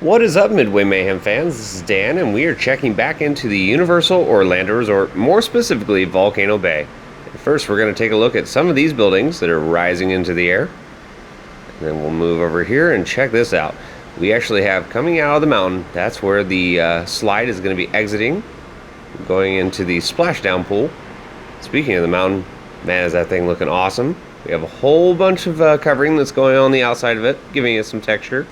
What is up, Midway Mayhem fans? This is Dan, and we are checking back into the Universal Orlando Resort, more specifically Volcano Bay. And first, we're going to take a look at some of these buildings that are rising into the air. And then we'll move over here and check this out. We actually have, coming out of the mountain, that's where the slide is going to be exiting, going into the splashdown pool. Speaking of the mountain, man, is that thing looking awesome. We have a whole bunch of covering that's going on the outside of it, giving it some texture.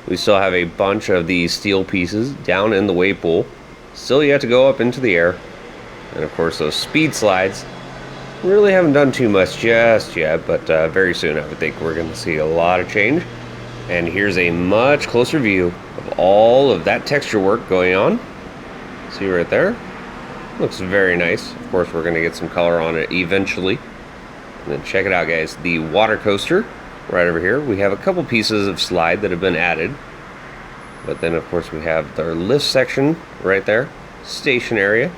We still have a bunch of these steel pieces down in the wave pool. Still yet to go up into the air. And of course those speed slides really haven't done too much just yet, but very soon I would think we're going to see a lot of change. And here's a much closer view of all of that texture work going on. See right there? Looks very nice. Of course we're going to get some color on it eventually. And then check it out, guys. The water coaster right over here. We have a couple pieces of slide that have been added. But then of course we have our lift section right there. Station area.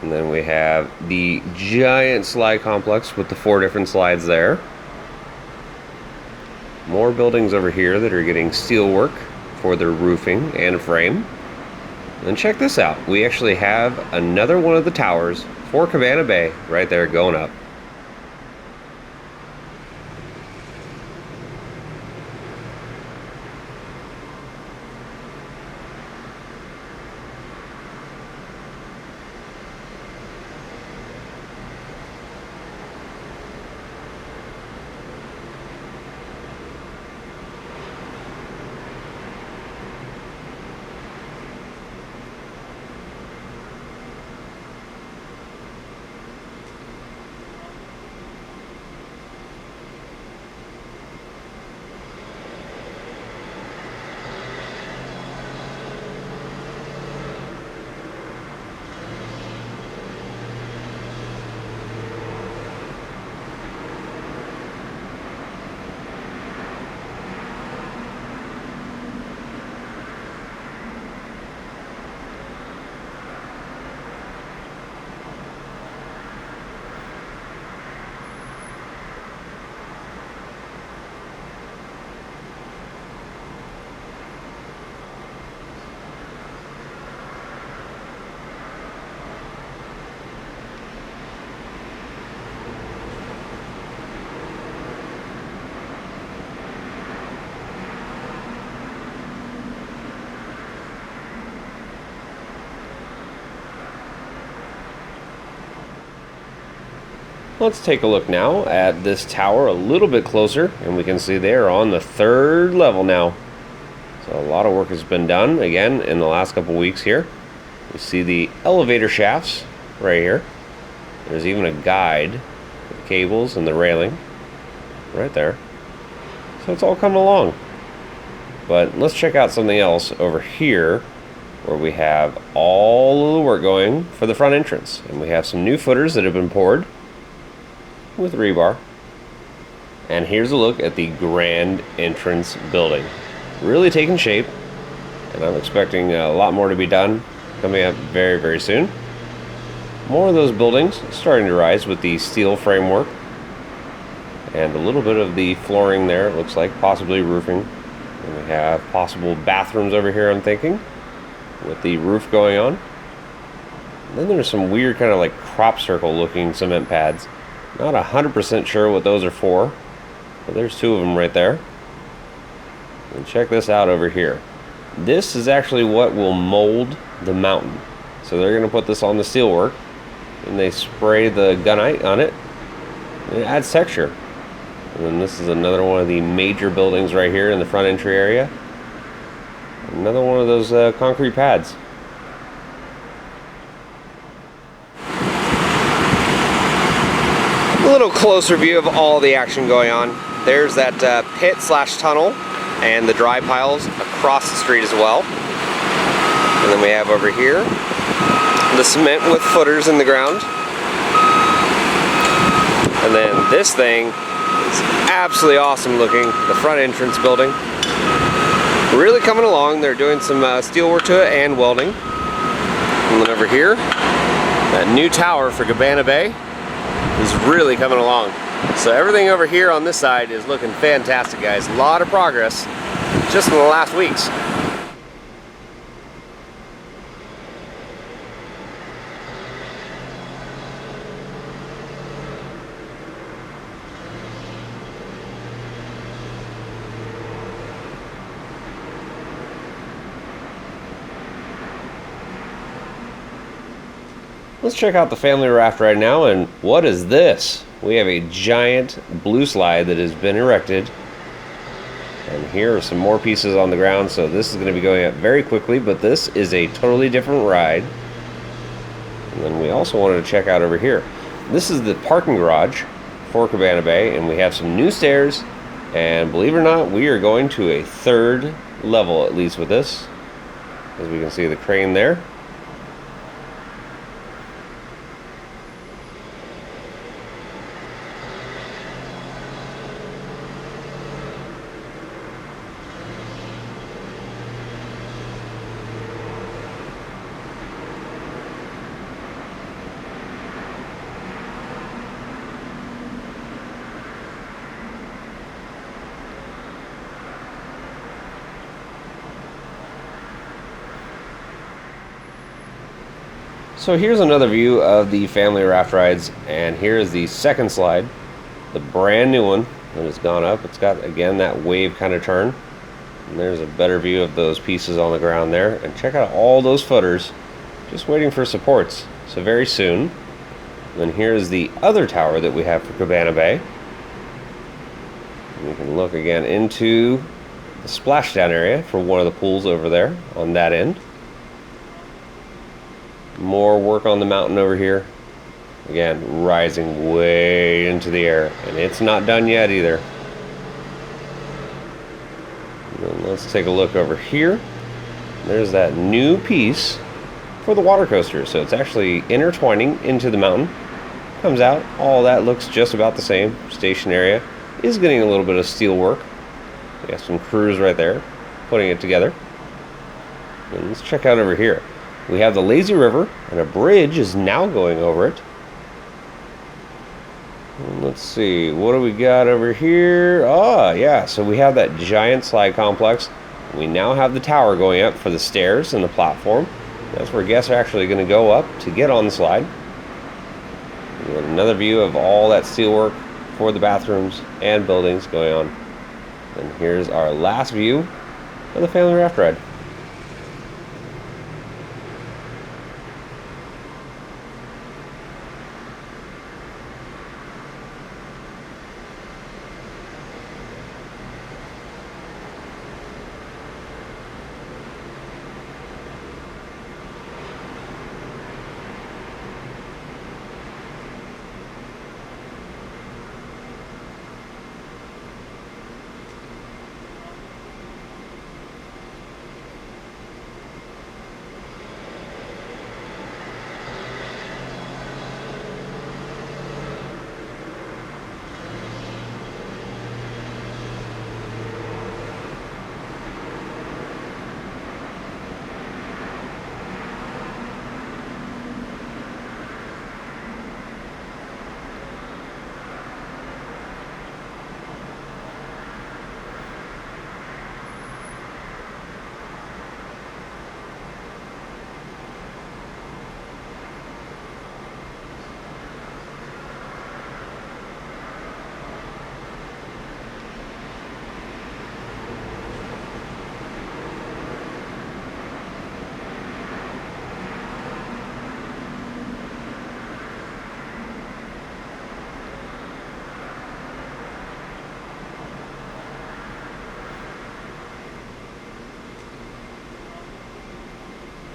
And then we have the giant slide complex with the 4 different slides there. More buildings over here that are getting steel work for their roofing and frame. And check this out. We actually have another one of the towers for Cabana Bay right there going up. Let's take a look now at this tower a little bit closer, and we can see they're on the 3rd level now. So a lot of work has been done again in the last couple weeks here. We see the elevator shafts right here. There's even a guide with the cables and the railing right there. So it's all coming along. But let's check out something else over here where we have all of the work going for the front entrance. And we have some new footers that have been poured with rebar. And here's a look at the grand entrance building. Really taking shape, and I'm expecting a lot more to be done coming up very, very soon. More of those buildings starting to rise with the steel framework and a little bit of the flooring there, it looks like, possibly roofing. And we have possible bathrooms over here, I'm thinking, with the roof going on. And then there's some weird kind of like crop circle looking cement pads. Not 100% sure what those are for, but there's 2 of them right there. And check this out over here. This is actually what will mold the mountain. So they're going to put this on the steel work, and they spray the gunite on it, and it adds texture. And then this is another one of the major buildings right here in the front entry area. Another one of those concrete pads. A little closer view of all the action going on. There's that pit/tunnel and the dry piles across the street as well. And then we have over here the cement with footers in the ground. And then this thing is absolutely awesome looking, the front entrance building. Really coming along. They're doing some steel work to it and welding. And then over here, that new tower for Cabana Bay is really coming along. So everything over here on this side is looking fantastic, guys. A lot of progress. just in the last weeks. Let's check out the family raft right now, and what is this? We have a giant blue slide that has been erected, and here are some more pieces on the ground, so this is going to be going up very quickly, but this is a totally different ride. And then we also wanted to check out over here. This is the parking garage for Cabana Bay, and we have some new stairs, and believe it or not, we are going to a 3rd level at least with this, as we can see the crane there. So here's another view of the family raft rides, and here's the second slide, the brand new one that has gone up. It's got, again, that wave kind of turn. And there's a better view of those pieces on the ground there. And check out all those footers just waiting for supports. So very soon. And then here's the other tower that we have for Cabana Bay. And we can look again into the splashdown area for one of the pools over there on that end. More work on the mountain over here. Again, rising way into the air, and it's not done yet either. And then let's take a look over here. There's that new piece for the water coaster. So it's actually intertwining into the mountain. Comes out, all that looks just about the same. Station area is getting a little bit of steel work. We have some crews right there putting it together. And let's check out over here. We have the lazy river, and a bridge is now going over it. And let's see, what do we got over here? Oh, yeah, so we have that giant slide complex. We now have the tower going up for the stairs and the platform. That's where guests are actually going to go up to get on the slide. We have another view of all that steelwork for the bathrooms and buildings going on. And here's our last view of the family raft ride.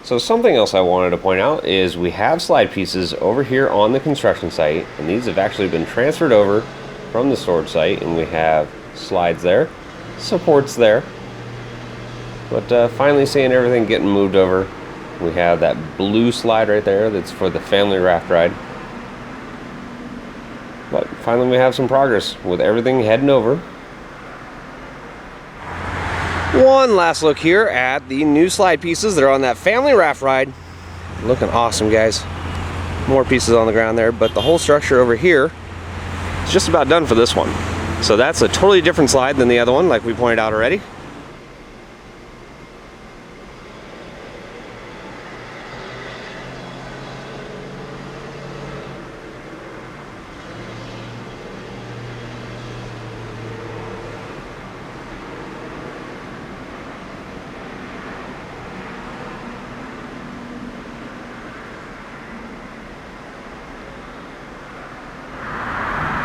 So something else I wanted to point out is we have slide pieces over here on the construction site, and these have actually been transferred over from the storage site, and we have slides there, supports there. But finally seeing everything getting moved over. We have that blue slide right there that's for the family raft ride. But finally we have some progress with everything heading over. One last look here at the new slide pieces that are on that family raft ride. Looking awesome, guys. More pieces on the ground there, but the whole structure over here is just about done for this one. So that's a totally different slide than the other one, like we pointed out already.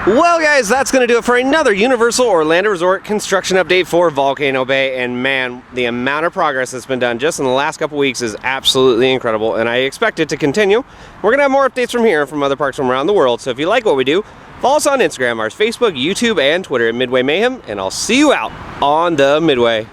Well, guys, that's going to do it for another Universal Orlando Resort construction update for Volcano Bay. And man, the amount of progress that's been done just in the last couple weeks is absolutely incredible, and I expect it to continue. We're going to have more updates from here from other parks from around the world, so if you like what we do, follow us on Instagram, our Facebook, YouTube, and Twitter at Midway Mayhem, and I'll see you out on the Midway.